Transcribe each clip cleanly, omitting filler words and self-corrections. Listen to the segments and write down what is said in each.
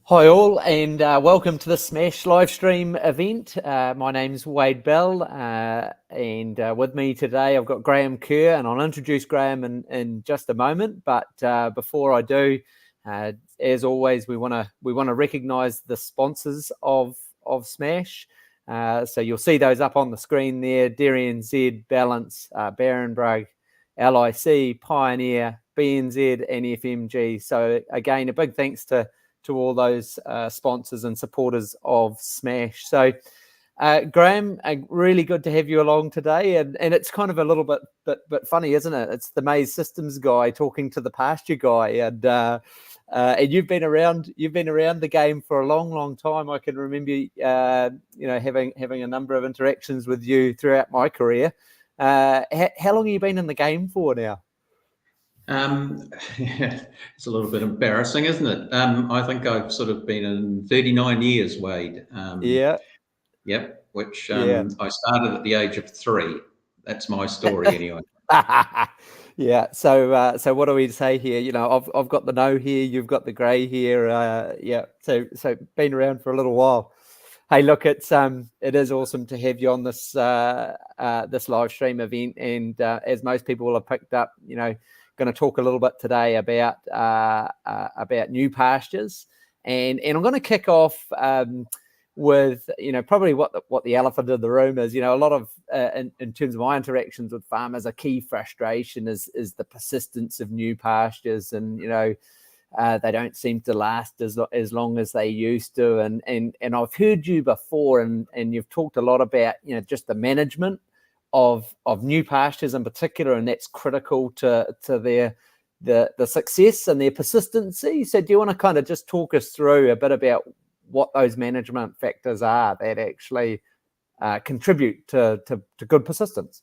Hi all, and welcome to the Smash live stream event. My name's Wade Bell, and with me today I've got Graham Kerr, and I'll introduce Graham in just a moment. But before I do, as always, we want to recognise the sponsors of Smash. So you'll see those up on the screen there: Dairy NZ, Balance, Barenbrug, LIC, Pioneer, BNZ, and FMG. So again, a big thanks to all those sponsors and supporters of Smash. So, Graham, really good to have you along today. And it's kind of a little bit funny, isn't it? It's the maize systems guy talking to the pasture guy, and you've been around the game for a long time. I can remember having a number of interactions with you throughout my career. How long have you been in the game for now? It's a little bit embarrassing, isn't it? I think I've sort of been in 39 years, Wade. Yeah. Yep, which Yeah. I started at the age of 3. That's my story anyway. Yeah. So what do we say here? You know, I've got the no here, you've got the grey here. Yeah. So been around for a little while. Hey, look, it is awesome to have you on this this live stream event, and as most people will have picked up, going to talk a little bit today about new pastures, and I'm going to kick off with probably what the elephant in the room is. A lot of in terms of my interactions with farmers, a key frustration is the persistence of new pastures, and they don't seem to last as long as they used to. And I've heard you before, and you've talked a lot about just the management of new pastures in particular, and that's critical to their the success and their persistency. So do you want to kind of just talk us through a bit about what those management factors are that actually contribute to good persistence?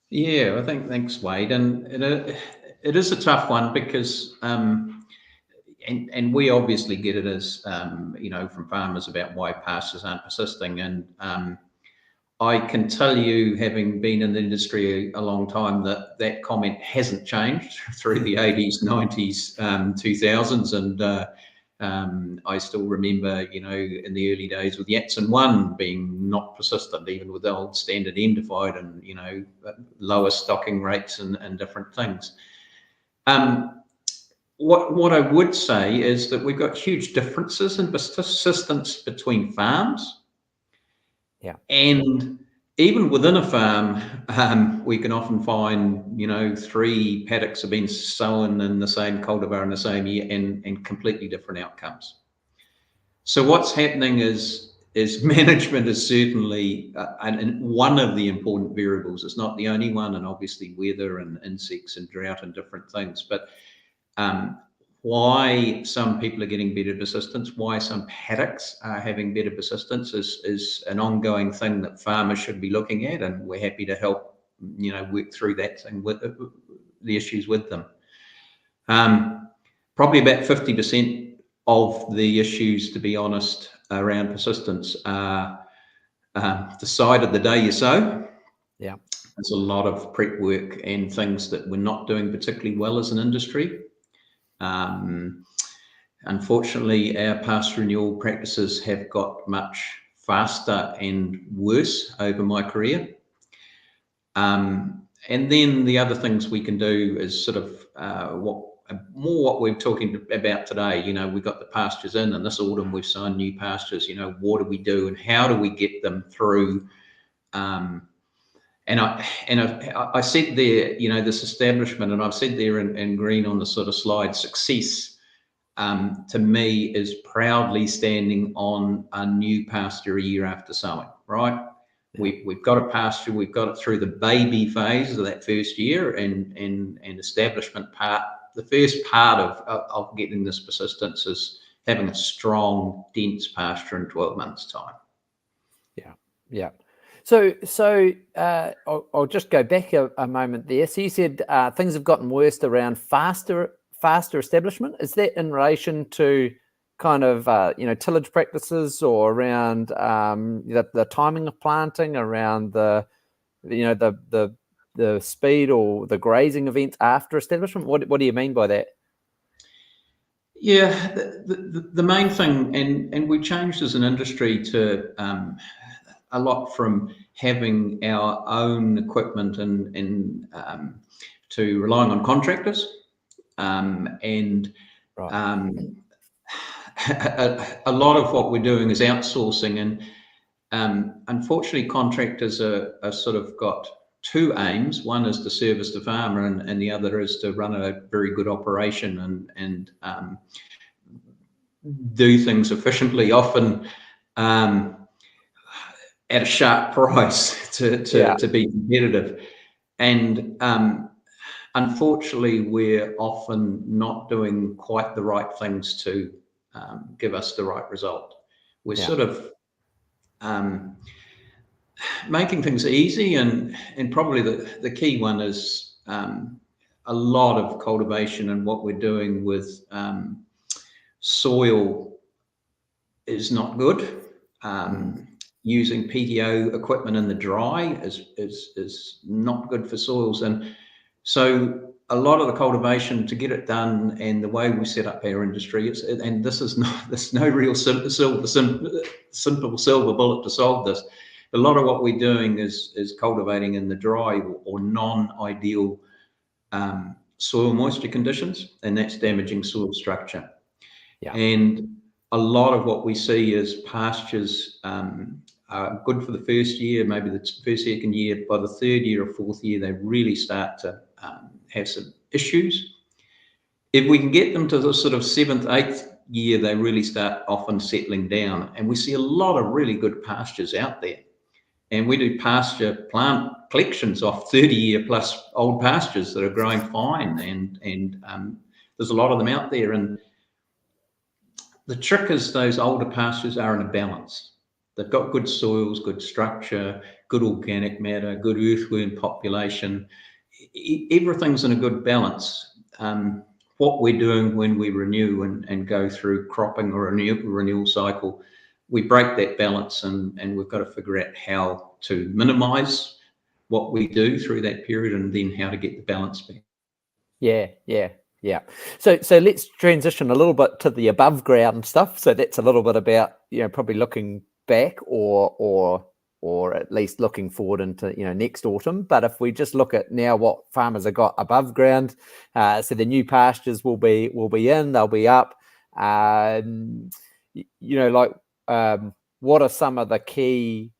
Yeah, I think thanks, Wade. And it is a tough one because, and we obviously get it as, from farmers about why pastures aren't persisting. And I can tell you, having been in the industry a long time, that comment hasn't changed through the 80s, 90s, 2000s. And I still remember, in the early days with Yatsen 1 being not persistent, even with the old standard endified and, lower stocking rates and different things. What I would say is that we've got huge differences in persistence between farms. Yeah. And even within a farm, we can often find, 3 paddocks have been sown in the same cultivar in the same year and completely different outcomes. So what's happening is management is certainly and one of the important variables. It's not the only one, and obviously weather and insects and drought and different things. But why some people are getting better persistence, why some paddocks are having better persistence is an ongoing thing that farmers should be looking at, and we're happy to help, work through that thing with the issues with them. Probably about 50% of the issues, to be honest, around persistence are the side of the day you sow. Yeah. There's a lot of prep work and things that we're not doing particularly well as an industry. Unfortunately, our pasture renewal practices have got much faster and worse over my career. And then the other things we can do is sort of what we're talking about today. We've got the pastures in, and this autumn we've signed new pastures. What do we do, and how do we get them through? And I said there, this establishment, and I've said there in green on the sort of slide, success to me is proudly standing on a new pasture a year after sowing, right? Yeah. We've got a pasture, we've got it through the baby phase of that first year and establishment part. The first part of getting this persistence is having a strong, dense pasture in 12 months' time. Yeah, yeah. So I'll just go back a moment there. So you said things have gotten worse around faster establishment. Is that in relation to kind of tillage practices, or around the timing of planting, around the speed or the grazing events after establishment? What do you mean by that? Yeah, the main thing, and we changed as an industry to a lot from having our own equipment and to relying on contractors, and Right. um, a lot of what we're doing is outsourcing, and unfortunately, contractors are sort of got two aims. One is to service the farmer, and the other is to run a very good operation and do things efficiently, often at a sharp price Yeah. to be competitive. And unfortunately, we're often not doing quite the right things to give us the right result. We're Yeah. sort of making things easy, and probably the key one is a lot of cultivation, and what we're doing with soil is not good. Using PTO equipment in the dry is not good for soils, and so a lot of the cultivation to get it done, and the way we set up our industry, and this is not there's no real simple silver bullet to solve this. A lot of what we're doing is cultivating in the dry or non-ideal soil moisture conditions, and that's damaging soil structure. Yeah. And a lot of what we see is pastures are good for the first year, maybe the first, second year. By the third year or fourth year, they really start to have some issues. If we can get them to the sort of seventh, eighth year, they really start often settling down. And we see a lot of really good pastures out there. And we do pasture plant collections off 30-year plus old pastures that are growing fine. And there's a lot of them out there. And the trick is those older pastures are in a balance. They've got good soils, good structure, good organic matter, good earthworm population. Everything's in a good balance. What we're doing when we renew and go through cropping or a renewal cycle, we break that balance, and we've got to figure out how to minimise what we do through that period, and then how to get the balance back. Yeah. Yeah. Yeah. So let's transition a little bit to the above ground stuff. So that's a little bit about, probably looking back or at least looking forward into, next autumn. But if we just look at now what farmers have got above ground, so the new pastures will be in, they'll be up. What are some of the key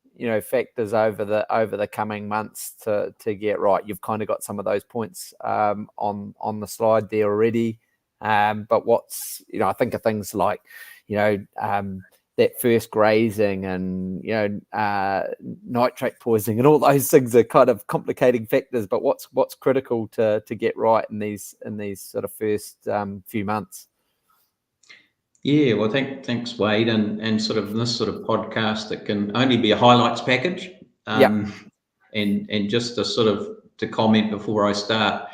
factors over the coming months to get right? You've kind of got some of those points on the slide there already, but what's I think of things like that first grazing and nitrate poisoning and all those things are kind of complicating factors, but what's critical to get right in these sort of first few months? Yeah, well, thanks, Wade, and sort of this sort of podcast that can only be a highlights package. Yeah. And just to sort of to comment before I start,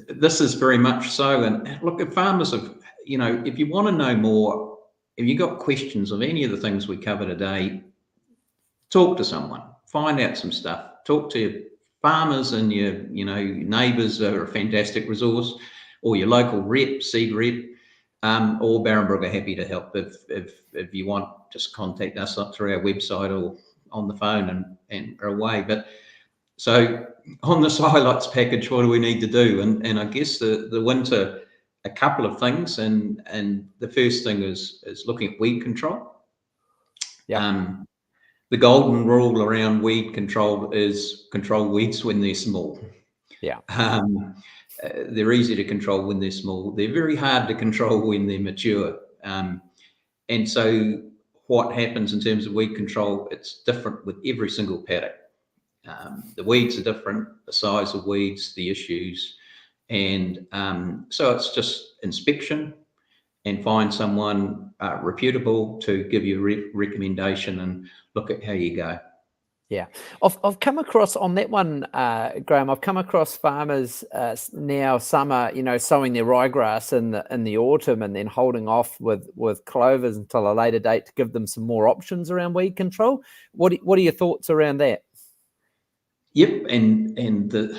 this is very much so. And look, if farmers have, if you want to know more, if you've got questions of any of the things we cover today, talk to someone, find out some stuff, talk to your farmers, and your neighbours are a fantastic resource, or your local rep, seed rep. Or Barenbrug are happy to help. If you want, just contact us through our website or on the phone and are away. But so on this highlights package, what do we need to do? And I guess the winter, a couple of things. And the first thing is looking at weed control. Yeah. The golden rule around weed control is control weeds when they're small. Yeah. They're easy to control when they're small. They're very hard to control when they're mature. And so what happens in terms of weed control, it's different with every single paddock. The weeds are different, the size of weeds, the issues. And so it's just inspection and find someone reputable to give you a recommendation and look at how you go. Yeah, I've come across on that one, Graham. I've come across farmers now. Some are, sowing their ryegrass in the autumn and then holding off with clovers until a later date to give them some more options around weed control. What are your thoughts around that? Yep,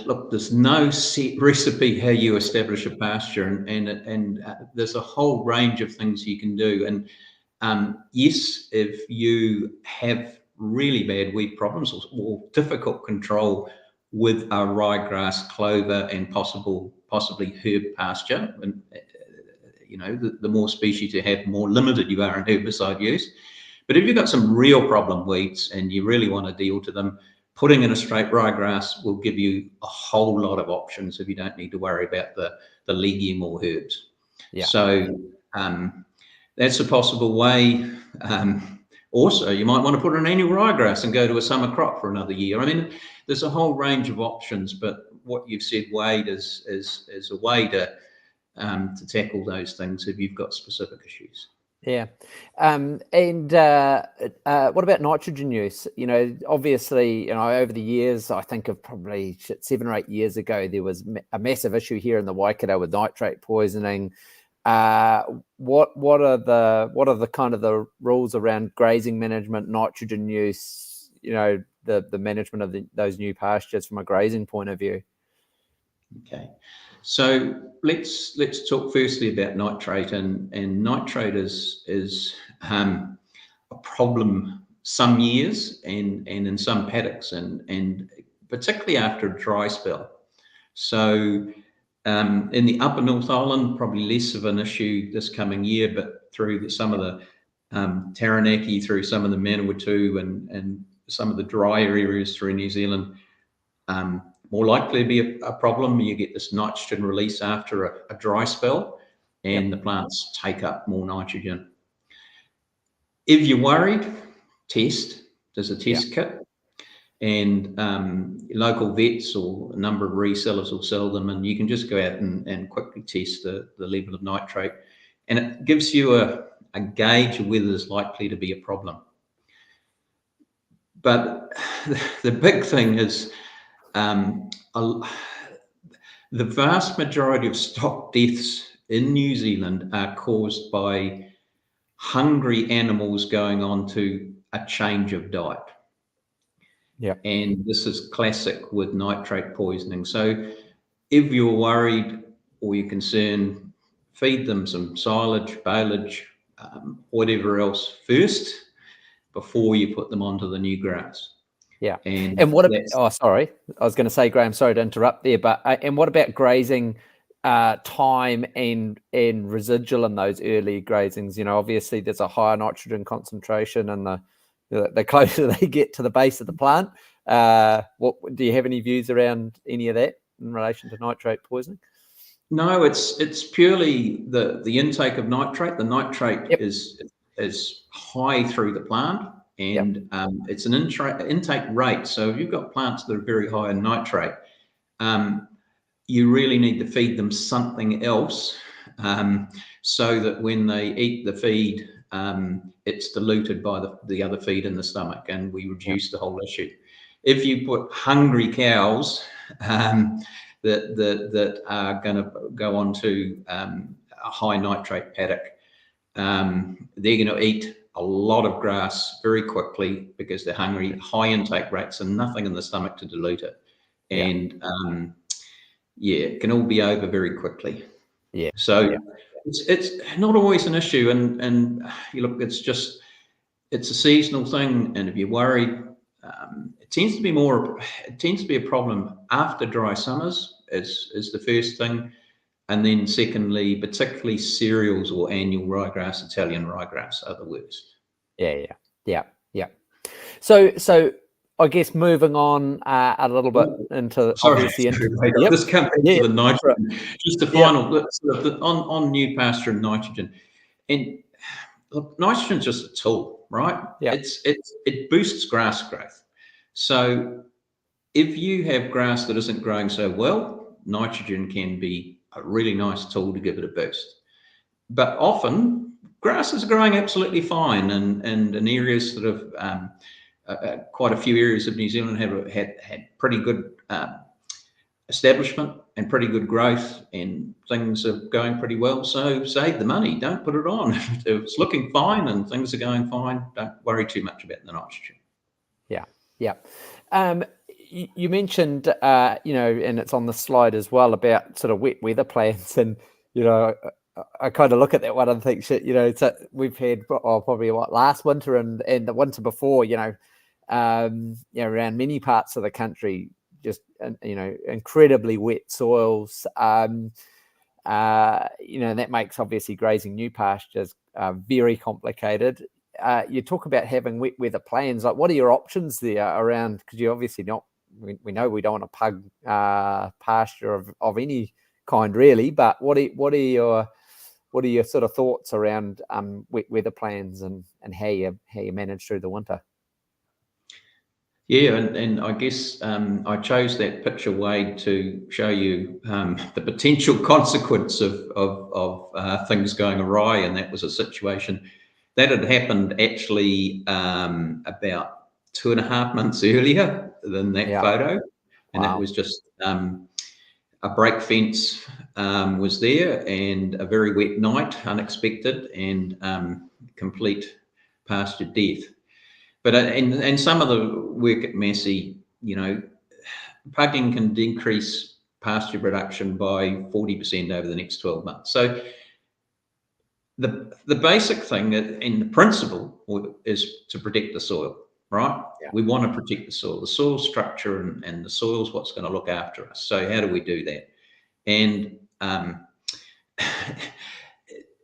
look, there's no set recipe how you establish a pasture, and there's a whole range of things you can do. And yes, if you have really bad weed problems or difficult control with a ryegrass, clover, and possibly herb pasture, and the more species you have, more limited you are in herbicide use. But if you've got some real problem weeds and you really want to deal to them, putting in a straight ryegrass will give you a whole lot of options if you don't need to worry about the legume or herbs. Yeah. So that's a possible way. Also, you might want to put an annual ryegrass and go to a summer crop for another year. I mean, there's a whole range of options, but what you've said, Wade, is a way to tackle those things if you've got specific issues. Yeah. And what about nitrogen use? Obviously, over the years, I think of probably 7 or 8 years ago, there was a massive issue here in the Waikato with nitrate poisoning. What are the kind of the rules around grazing management, nitrogen use, the management of those new pastures from a grazing point of view? Okay. So let's talk firstly about nitrate, and nitrate is a problem some years and in some paddocks, and particularly after a dry spell. So in the upper North Island, probably less of an issue this coming year, but through some of the Taranaki, through some of the Manawatu and some of the drier areas through New Zealand, more likely to be a problem. You get this nitrogen release after a dry spell, and the plants take up more nitrogen. If you're worried, test. There's a test kit, and local vets or a number of resellers will sell them, and you can just go out and quickly test the level of nitrate, and it gives you a gauge of whether there's likely to be a problem. But the big thing is the vast majority of stock deaths in New Zealand are caused by hungry animals going on to a change of diet. Yeah. And this is classic with nitrate poisoning. So if you're worried or you're concerned, feed them some silage, baleage, whatever else first before you put them onto the new grass. Yeah. And what about, sorry, I was going to say, Graham, sorry to interrupt there, but and what about grazing time and residual in those early grazings? Obviously there's a higher nitrogen concentration and the closer they get to the base of the plant. What do you have any views around any of that in relation to nitrate poisoning? No, it's purely the intake of nitrate. The nitrate is high through the plant, and it's an intake rate. So if you've got plants that are very high in nitrate, you really need to feed them something else so that when they eat the feed, it's diluted by the other feed in the stomach, and we reduce the whole issue. If you put hungry cows that are going to go on to a high nitrate paddock, they're going to eat a lot of grass very quickly because they're hungry, high intake rates, and nothing in the stomach to dilute it. And it can all be over very quickly. Yeah. So it's not always an issue, and you look, it's a seasonal thing, and if you're worried, it tends to be a problem after dry summers is the first thing, and then secondly, particularly cereals or annual ryegrass, Italian ryegrass are the worst. Yeah. So I guess moving on a little bit into obviously this comes into the nitrogen. Just the final on new pasture and nitrogen, and look, nitrogen is just a tool, right? It boosts grass growth. So if you have grass that isn't growing so well, nitrogen can be a really nice tool to give it a boost. But often grass is growing absolutely fine, and in areas that have quite a few areas of New Zealand have had pretty good establishment and pretty good growth, and things are going pretty well. So save the money, don't put it on. If it's looking fine and things are going fine, don't worry too much about the nitrogen. you mentioned, and it's on the slide as well about sort of wet weather plants, and I kind of look at that one and think, shit, so we've had probably last winter and the winter before, around many parts of the country, just incredibly wet soils. That makes obviously grazing new pastures very complicated. You talk about having wet weather plans. Like, what are your options there around? Because you obviously not. We know we don't want to pug pasture of any kind, really. But what are your sort of thoughts around wet weather plans and how you manage through the winter? Yeah, and I guess I chose that picture, Wade, to show you the potential consequence of things going awry, and that was a situation that had happened actually about 2.5 months earlier than that photo, and that was just a brake fence was there, and a very wet night, unexpected, and complete pasture death. But and some of the work at Massey, pugging can decrease pasture production by 40% over the next 12 months. So the basic thing and the principle is to protect the soil, right? Yeah. We want to protect the soil structure, and the soil is what's going to look after us. So how do we do that? And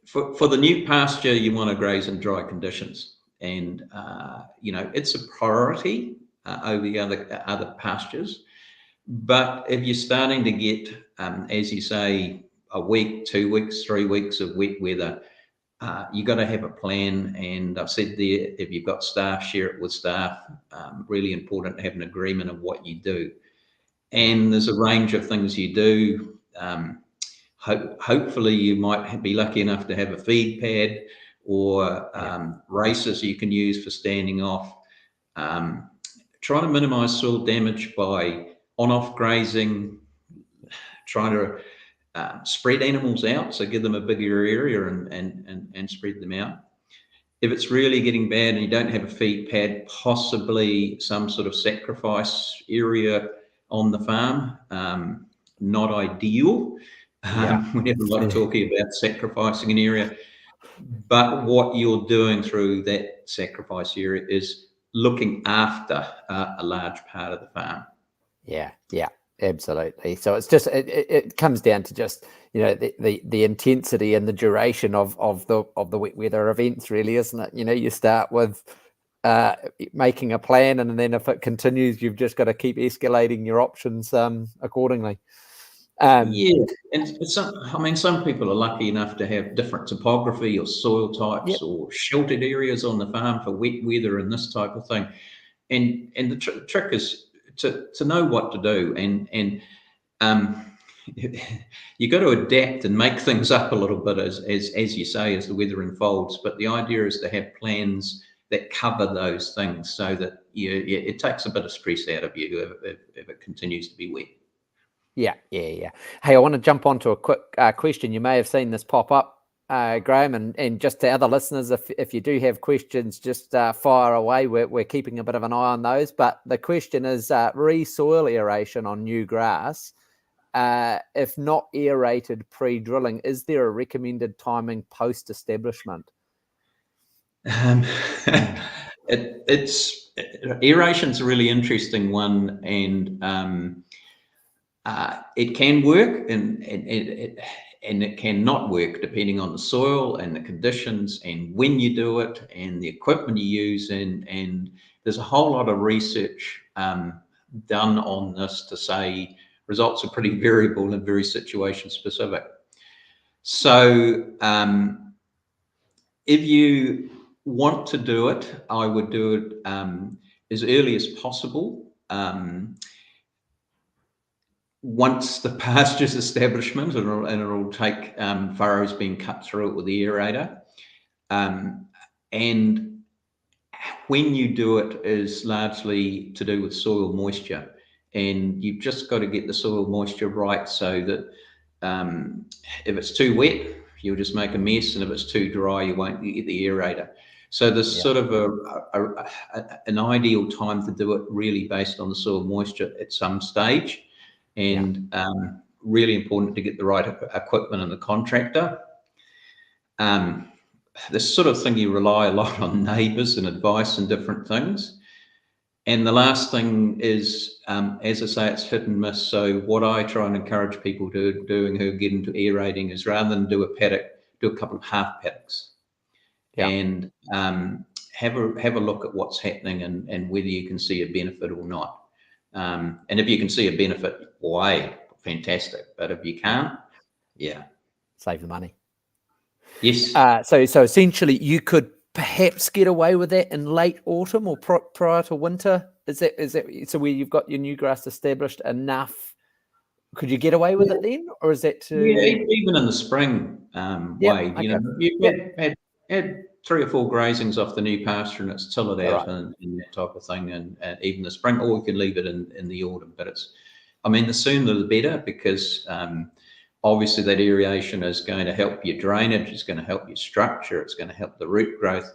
for the new pasture, you want to graze in dry conditions. And it's a priority over the other pastures. But if you're starting to get, as you say, a week, 2 weeks, 3 weeks of wet weather, you've got to have a plan. And I've said there, if you've got staff, share it with staff. Really important to have an agreement of what you do. And there's a range of things you do. Hopefully you might be lucky enough to have a feed pad, or races you can use for standing off. Trying to minimize soil damage by on-off grazing, trying to spread animals out, so give them a bigger area and spread them out. If it's really getting bad and you don't have a feed pad, possibly some sort of sacrifice area on the farm. Not ideal. We have a lot of talking about sacrificing an area, but what you're doing through that sacrifice area is looking after a large part of the farm. Yeah, absolutely. So it's just it comes down to just the intensity and the duration of the wet weather events, really, isn't it? You start with making a plan, and then if it continues, you've just got to keep escalating your options accordingly. Yeah, and some people are lucky enough to have different topography or soil types or sheltered areas on the farm for wet weather and this type of thing. And the trick is to know what to do, and you've got to adapt and make things up a little bit as you say, as the weather unfolds. But the idea is to have plans that cover those things, so that it takes a bit of stress out of you if it continues to be wet. Yeah. Hey, I want to jump on to a quick question. You may have seen this pop up, Graham, and just to other listeners, if you do have questions, just fire away. We're keeping a bit of an eye on those. But the question is re-soil aeration on new grass. If not aerated pre-drilling, is there a recommended timing post-establishment? Aeration's a really interesting one, and it can work, and it can not work, depending on the soil and the conditions and when you do it and the equipment you use. And there's a whole lot of research done on this to say results are pretty variable and very situation specific. So if you want to do it, I would do it as early as possible. Once the pasture's establishment, and it'll take furrows being cut through it with the aerator. And when you do it is largely to do with soil moisture, and you've just got to get the soil moisture right, so that if it's too wet, you'll just make a mess, and if it's too dry, you won't get the aerator. So there's sort of an ideal time to do it really based on the soil moisture at some stage, and really important to get the right equipment and the contractor. This sort of thing, you rely a lot on neighbours and advice and different things. And the last thing is, as I say, it's hit and miss. So what I try and encourage people doing who get into aerating is, rather than do a paddock, do a couple of half paddocks, and have a look at what's happening and whether you can see a benefit or not. And if you can see a benefit, why, fantastic. But if you can't, save the money. Yes. So essentially, you could perhaps get away with that in late autumn or prior to winter. Is that so? Where you've got your new grass established enough, could you get away with it then, or is that too? Yeah, even in the spring, Wade. Okay. You know, you've had 3 or 4 grazings off the new pasture, and it's tilled out and that type of thing, and even the spring, or you can leave it in the autumn. But it's, I mean, the sooner the better, because obviously that aeration is going to help your drainage, it's going to help your structure, it's going to help the root growth.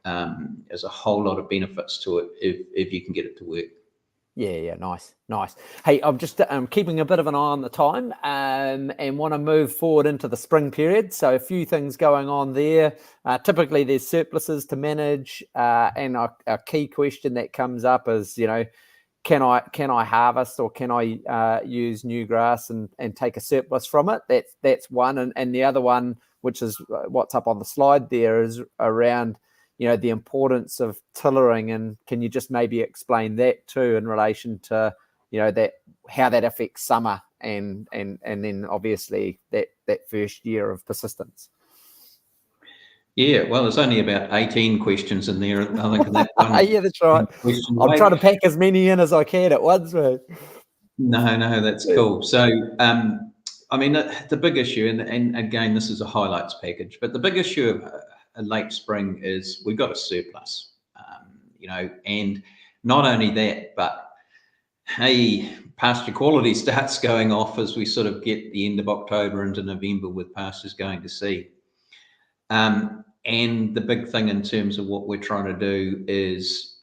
There's a whole lot of benefits to it if you can get it to work. Yeah, nice. Hey, I'm just keeping a bit of an eye on the time, and want to move forward into the spring period. So a few things going on there. Typically, there's surpluses to manage, and a key question that comes up is, you know, can I harvest, or can I use new grass and take a surplus from it? That's one, and the other one, which is what's up on the slide there, is around, you know, the importance of tillering, and can you just maybe explain that too in relation to, you know, that how that affects summer and then obviously that first year of persistence. Yeah, well, there's only about 18 questions in there, I think, in that one. Yeah, that's right. I'm trying to pack as many in as I can at once, mate. No, that's cool. So, I mean, the big issue, and again, this is a highlights package, but the big issue of a late spring is we've got a surplus, you know, and not only that, but hey, pasture quality starts going off as we sort of get the end of October into November with pastures going to seed. And the big thing in terms of what we're trying to do is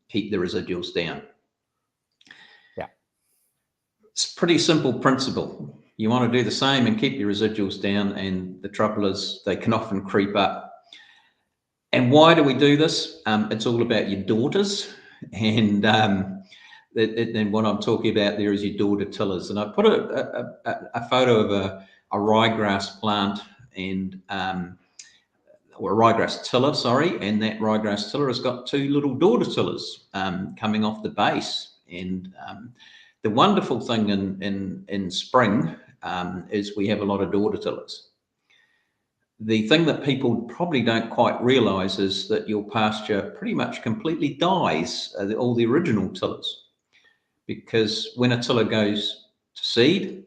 keep the residuals down. Yeah. It's a pretty simple principle. You want to do the same and keep your residuals down, and the trouble is they can often creep up. And why do we do this? It's all about your daughters, and then what I'm talking about there is your daughter tillers. And I put a photo of a ryegrass plant and or a ryegrass tiller, sorry, and that ryegrass tiller has got 2 little daughter tillers coming off the base. And the wonderful thing in spring is we have a lot of daughter tillers. The thing that people probably don't quite realise is that your pasture pretty much completely dies, all the original tillers, because when a tiller goes to seed,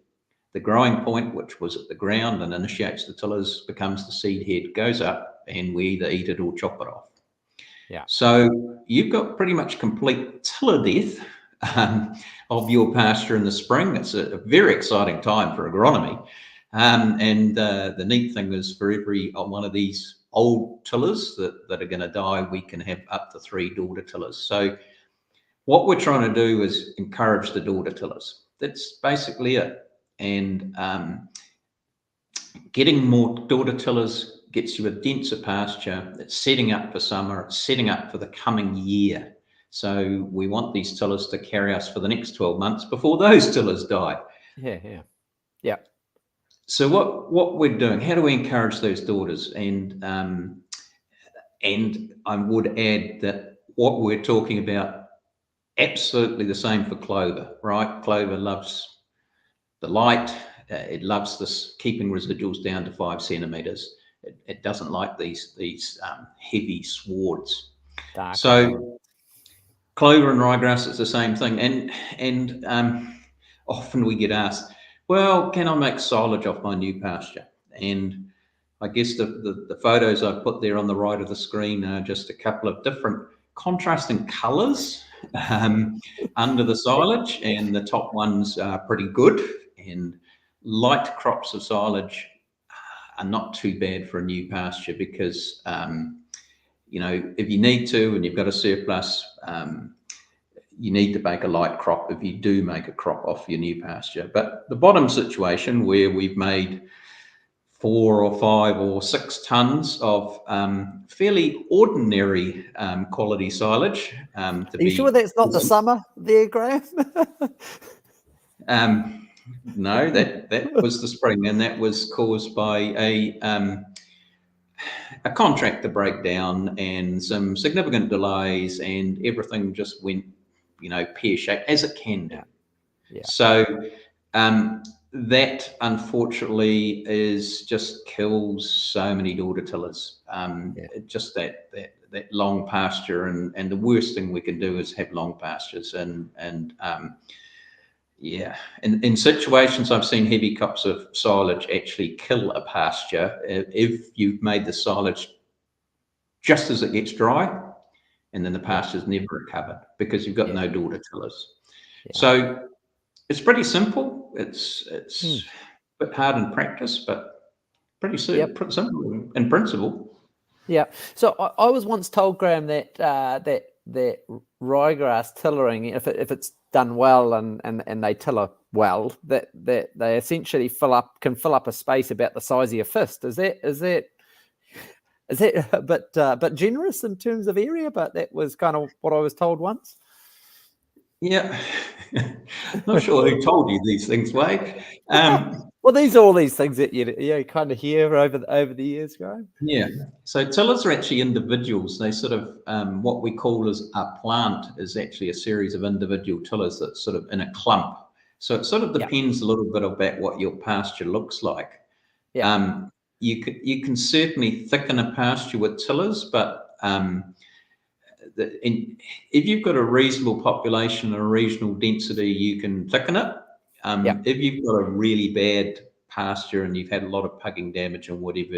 the growing point, which was at the ground and initiates the tillers, becomes the seed head, goes up, and we either eat it or chop it off. Yeah. So you've got pretty much complete tiller death of your pasture in the spring. It's a very exciting time for agronomy. And the neat thing is, for every one of these old tillers that are going to die, we can have up to 3 daughter tillers. So what we're trying to do is encourage the daughter tillers. That's basically it. And getting more daughter tillers gets you a denser pasture. It's setting up for summer. It's setting up for the coming year. So we want these tillers to carry us for the next 12 months before those tillers die. Yeah. So what we're doing, how do we encourage those daughters? And I would add that what we're talking about, absolutely the same for clover, right? Clover loves the light. It loves this keeping residuals down to 5 centimeters. It doesn't like these heavy swards. Dark. So clover and ryegrass is the same thing. And often we get asked, well, can I make silage off my new pasture? And I guess the photos I put there on the right of the screen are just a couple of different contrasting colors under the silage, and the top ones are pretty good. And light crops of silage are not too bad for a new pasture, because if you need to and you've got a surplus, you need to make a light crop if you do make a crop off your new pasture. But the bottom situation where we've made 4 or 5 or 6 tons of fairly ordinary quality silage. Are you sure that's not the summer there, Graham? No, that was the spring, and that was caused by a contractor breakdown and some significant delays, and everything just went, pear-shaped, as it can do. Yeah. So that unfortunately just kills so many daughter tillers. Just that long pasture, and the worst thing we can do is have long pastures, and in situations I've seen heavy cups of silage actually kill a pasture if you've made the silage just as it gets dry, and then the pasture's never recovered because you've got no daughter tillers. So it's pretty simple. It's a bit hard in practice, but pretty simple in principle. Yeah. So I was once told, Graham, that that ryegrass tillering, if it's done well and they tiller well, that they essentially can fill up a space about the size of your fist. Is that a bit generous in terms of area? But that was kind of what I was told once. Yeah, not sure who told you these things, Wade. Well, these are all these things that you kind of hear over the years, Graham. Yeah. So tillers are actually individuals. They sort of what we call as a plant is actually a series of individual tillers that's sort of in a clump. So it sort of depends a little bit about what your pasture looks like. Yeah. You can certainly thicken a pasture with tillers, but if you've got a reasonable population and a reasonable density, you can thicken it. If you've got a really bad pasture and you've had a lot of pugging damage and whatever,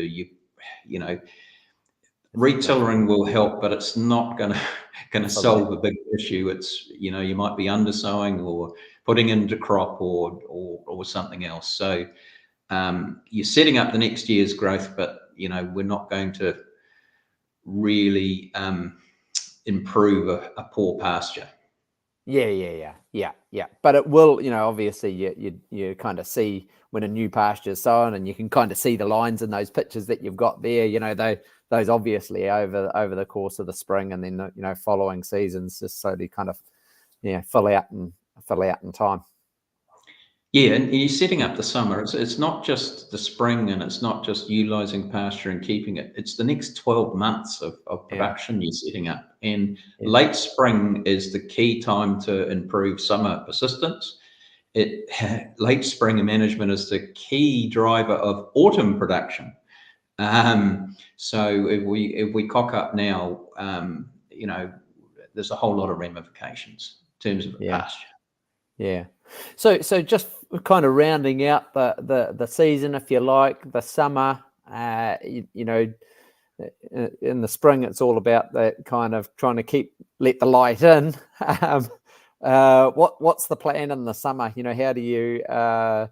retillering will help, but it's not going to solve a big issue. It's you might be undersowing or putting into crop or something else. So you're setting up the next year's growth, but we're not going to really improve a poor pasture. Yeah. But it will, obviously you kind of see when a new pasture is sown, and you can kind of see the lines in those pictures that you've got there. Those obviously over the course of the spring, and then following seasons just slowly kind of fill out in time. Yeah, and you're setting up the summer. It's not just the spring, and it's not just utilising pasture and keeping it. It's the next 12 months of production you're setting up. And late spring is the key time to improve summer persistence. Late spring management is the key driver of autumn production. So if we cock up now, there's a whole lot of ramifications in terms of the pasture. Yeah. So just kind of rounding out the season, if you like, the summer, in the spring, it's all about that kind of trying to let the light in. What's the plan in the summer? How do you, how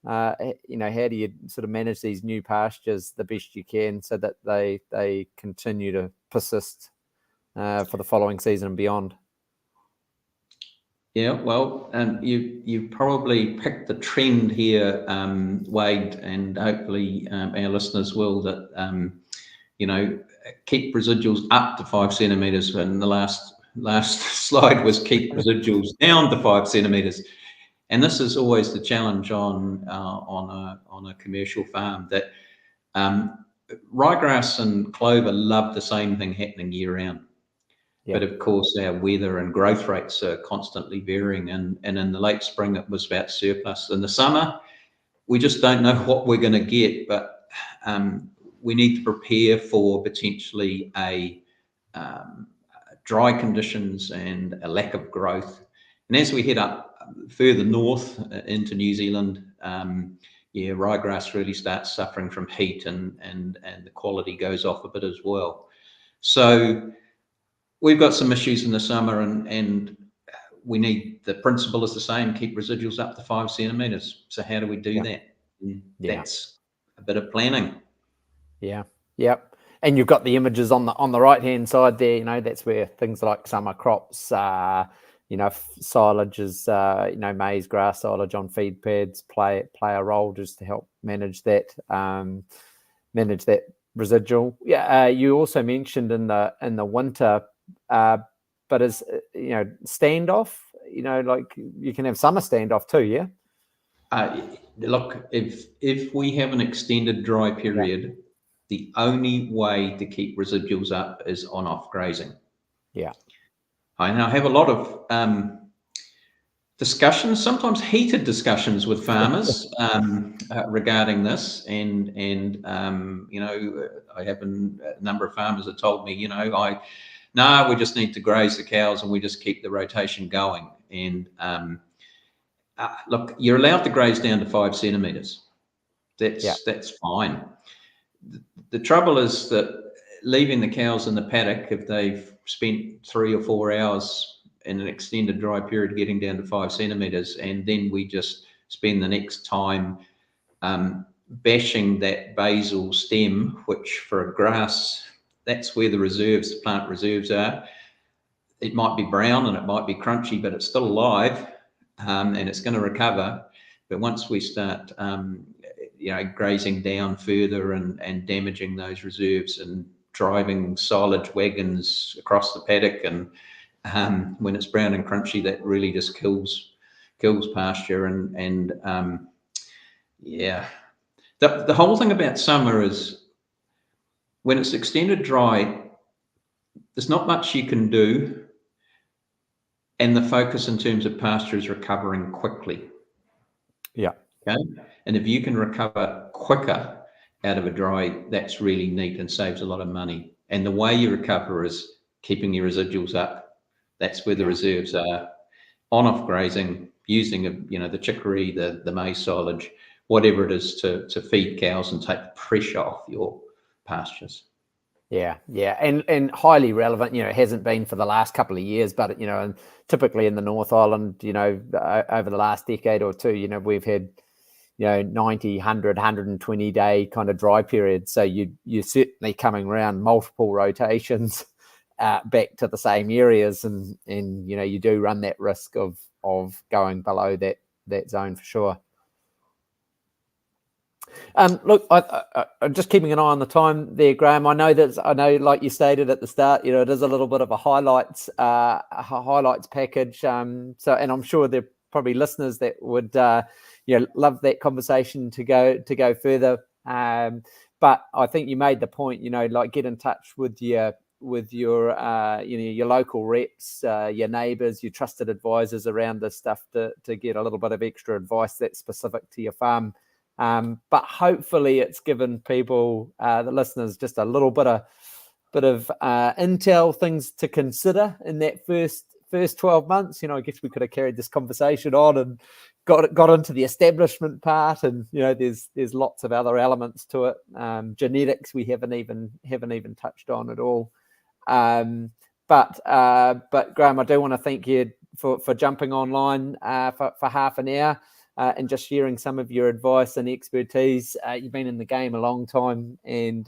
do you sort of manage these new pastures the best you can so that they continue to persist for the following season and beyond? Yeah, well, you've probably picked the trend here, Wade, and hopefully our listeners will, that keep residuals up to 5 centimetres. And the last slide was keep residuals down to 5 centimetres. And this is always the challenge on a commercial farm, that ryegrass and clover love the same thing happening year round. But of course, our weather and growth rates are constantly varying. And in the late spring, it was about surplus. In the summer, we just don't know what we're going to get. But we need to prepare for potentially a dry conditions and a lack of growth. And as we head up further north into New Zealand, ryegrass really starts suffering from heat, and the quality goes off a bit as well. So we've got some issues in the summer, and the principle is the same: keep residuals up to 5 centimetres. So how do we do that? That's a bit of planning. Yeah. Yep. And you've got the images on the right hand side there. That's where things like summer crops, silage is, maize, grass silage on feed pads play a role just to help manage that residual. Yeah, you also mentioned in the winter, but as standoff, like you can have summer standoff too. Yeah. Look, if we have an extended dry period, the only way to keep residuals up is on-off grazing. Yeah. I now have a lot of discussions, sometimes heated discussions with farmers regarding this, and I have a number of farmers that told me, we just need to graze the cows and we just keep the rotation going. And look, you're allowed to graze down to 5 centimetres. That's fine. The trouble is that leaving the cows in the paddock, if they've spent 3 or 4 hours in an extended dry period getting down to 5 centimetres, and then we just spend the next time bashing that basal stem, which for a grass, that's where the plant reserves are. It might be brown and it might be crunchy, but it's still alive, and it's going to recover. But once we start grazing down further and damaging those reserves and driving silage wagons across the paddock, and when it's brown and crunchy, that really just kills pasture. And the whole thing about summer is when it's extended dry, there's not much you can do, and the focus in terms of pasture is recovering quickly. Yeah. Okay. And if you can recover quicker out of a dry, that's really neat and saves a lot of money. And the way you recover is keeping your residuals up. That's where the reserves are. On-off grazing, using the chicory, the maize silage, whatever it is to feed cows and take the pressure off your pastures. Yeah, and highly relevant. It hasn't been for the last couple of years, but and typically in the North Island, over the last decade or two, we've had 90, 100, 120 day kind of dry periods. So you're certainly coming around multiple rotations back to the same areas, and you do run that risk of going below that zone for sure. Look, I'm just keeping an eye on the time there, Graham. I know, like you stated at the start, it is a little bit of a highlights package. And I'm sure there are probably listeners that would, love that conversation to go further. But I think you made the point, like get in touch with your local reps, your neighbours, your trusted advisors around this stuff to get a little bit of extra advice that's specific to your farm. But hopefully it's given people, the listeners, just a little bit of intel, things to consider in that first 12 months. I guess we could have carried this conversation on and got into the establishment part, and there's lots of other elements to it. Genetics we haven't even touched on at all. But Graham, I do want to thank you for jumping online for half an hour. And just sharing some of your advice and expertise. You've been in the game a long time, and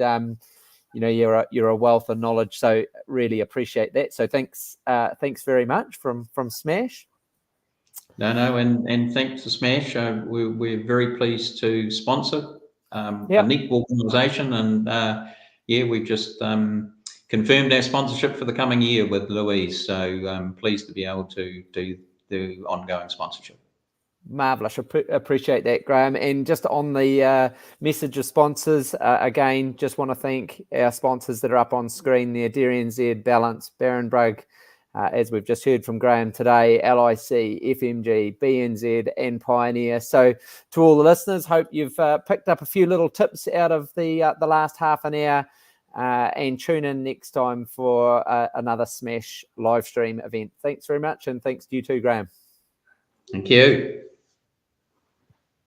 you're a wealth of knowledge. So really appreciate that. So thanks very much from Smash. No, and thanks to Smash. We're very pleased to sponsor a neat organisation, and we've just confirmed our sponsorship for the coming year with Louise. So I'm pleased to be able to do the ongoing sponsorship. Marvellous. Appreciate that, Graham. And just on the message of sponsors, again, just want to thank our sponsors that are up on screen there: Dairy NZ, Balance, Barenbrug, as we've just heard from Graham today, LIC, FMG, BNZ, and Pioneer. So to all the listeners, hope you've picked up a few little tips out of the last half an hour, and tune in next time for another Smash live stream event. Thanks very much, and thanks to you too, Graham. Thank you.